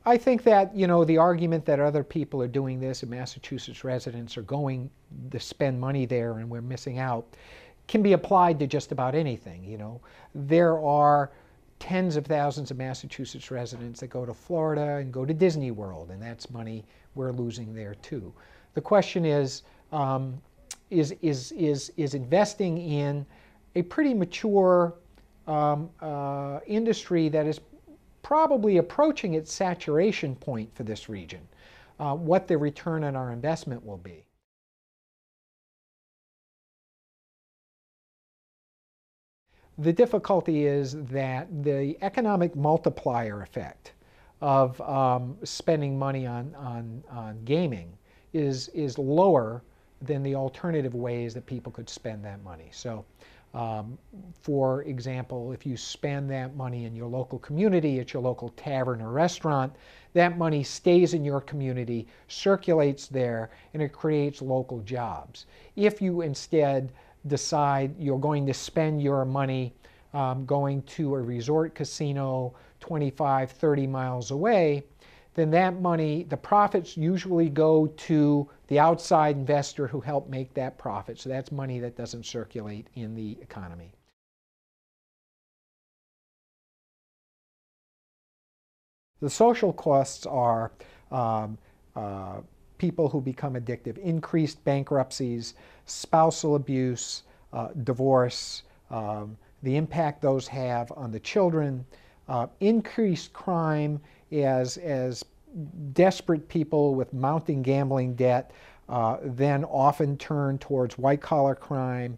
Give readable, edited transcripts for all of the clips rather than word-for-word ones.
I think that, you know, the argument that other people are doing this and Massachusetts residents are going to spend money there and we're missing out can be applied to just about anything, you know. There are tens of thousands of Massachusetts residents that go to Florida and go to Disney World, and that's money we're losing there too. The question is investing in a pretty mature industry that is probably approaching its saturation point for this region, what the return on our investment will be. The difficulty is that the economic multiplier effect of spending money on gaming is lower than the alternative ways that people could spend that money. So, for example, if you spend that money in your local community, at your local tavern or restaurant, that money stays in your community, circulates there, and it creates local jobs. If you instead decide you're going to spend your money going to a resort casino 25, 30 miles away, then that money, the profits usually go to the outside investor who helped make that profit. So that's money that doesn't circulate in the economy. The social costs are people who become addictive, increased bankruptcies, spousal abuse, divorce, the impact those have on the children, increased crime as desperate people with mounting gambling debt then often turn towards white-collar crime,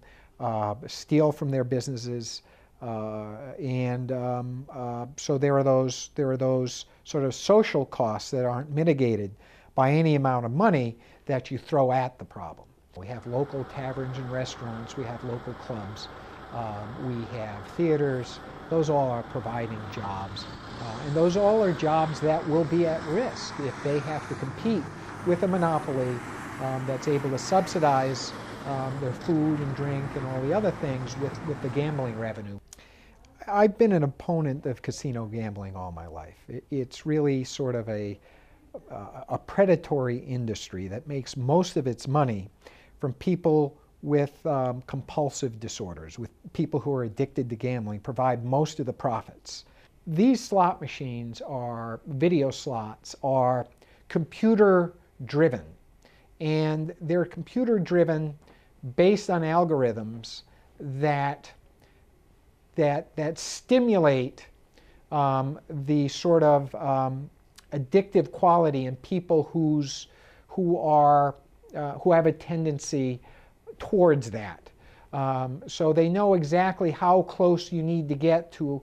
steal from their businesses, so there are those sort of social costs that aren't mitigated by any amount of money that you throw at the problem. We have local taverns and restaurants, we have local clubs, we have theaters. Those all are providing jobs. And those all are jobs that will be at risk if they have to compete with a monopoly that's able to subsidize their food and drink and all the other things with the gambling revenue. I've been an opponent of casino gambling all my life. It's really sort of a predatory industry that makes most of its money from people with compulsive disorders, with people who are addicted to gambling, provide most of the profits. These slot machines are, video slots, are computer driven. And they're computer driven based on algorithms that stimulate the sort of addictive quality in people who have a tendency towards that. So they know exactly how close you need to get to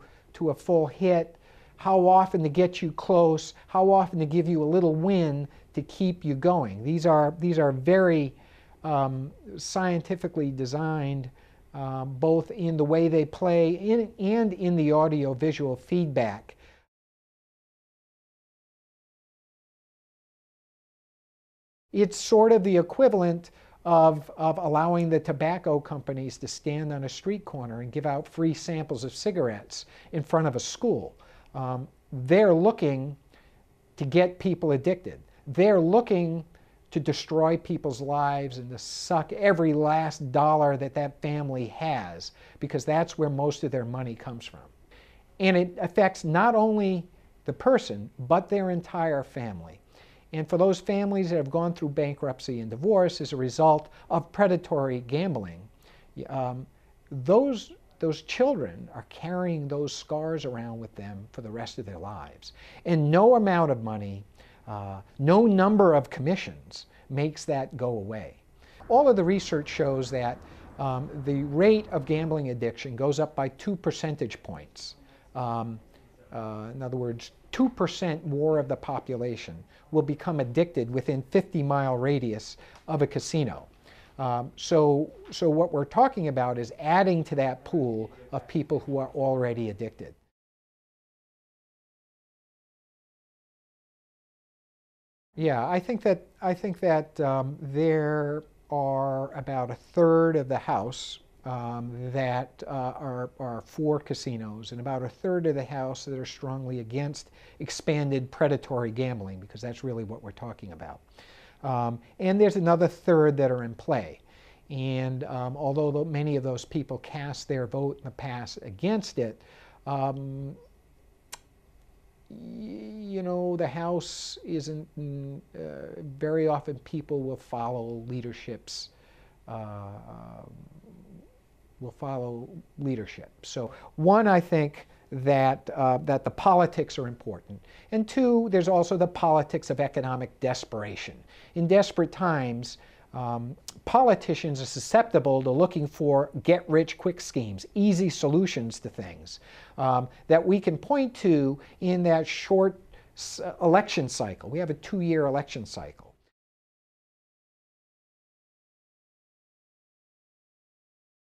a full hit, how often to get you close, how often to give you a little win to keep you going. These are very scientifically designed, both in the way they play and in the audio-visual feedback. It's sort of the equivalent of allowing the tobacco companies to stand on a street corner and give out free samples of cigarettes in front of a school. They're looking to get people addicted. They're looking to destroy people's lives and to suck every last dollar that family has, because that's where most of their money comes from. And it affects not only the person, but their entire family. And for those families that have gone through bankruptcy and divorce as a result of predatory gambling, those children are carrying those scars around with them for the rest of their lives. And no amount of money, no number of commissions makes that go away. All of the research shows that the rate of gambling addiction goes up by 2 percentage points. In other words, 2% more of the population will become addicted within 50-mile radius of a casino. So what we're talking about is adding to that pool of people who are already addicted. Yeah, I think that there are about a third of the House that are for casinos, and about a third of the House that are strongly against expanded predatory gambling, because that's really what we're talking about. And there's another third that are in play. And although many of those people cast their vote in the past against it, you know, the House isn't, very often people will follow leadership's, So one, I think that, that the politics are important. And two, there's also the politics of economic desperation. In desperate times, politicians are susceptible to looking for get-rich-quick schemes, easy solutions to things that we can point to in that short election cycle. We have a 2-year election cycle.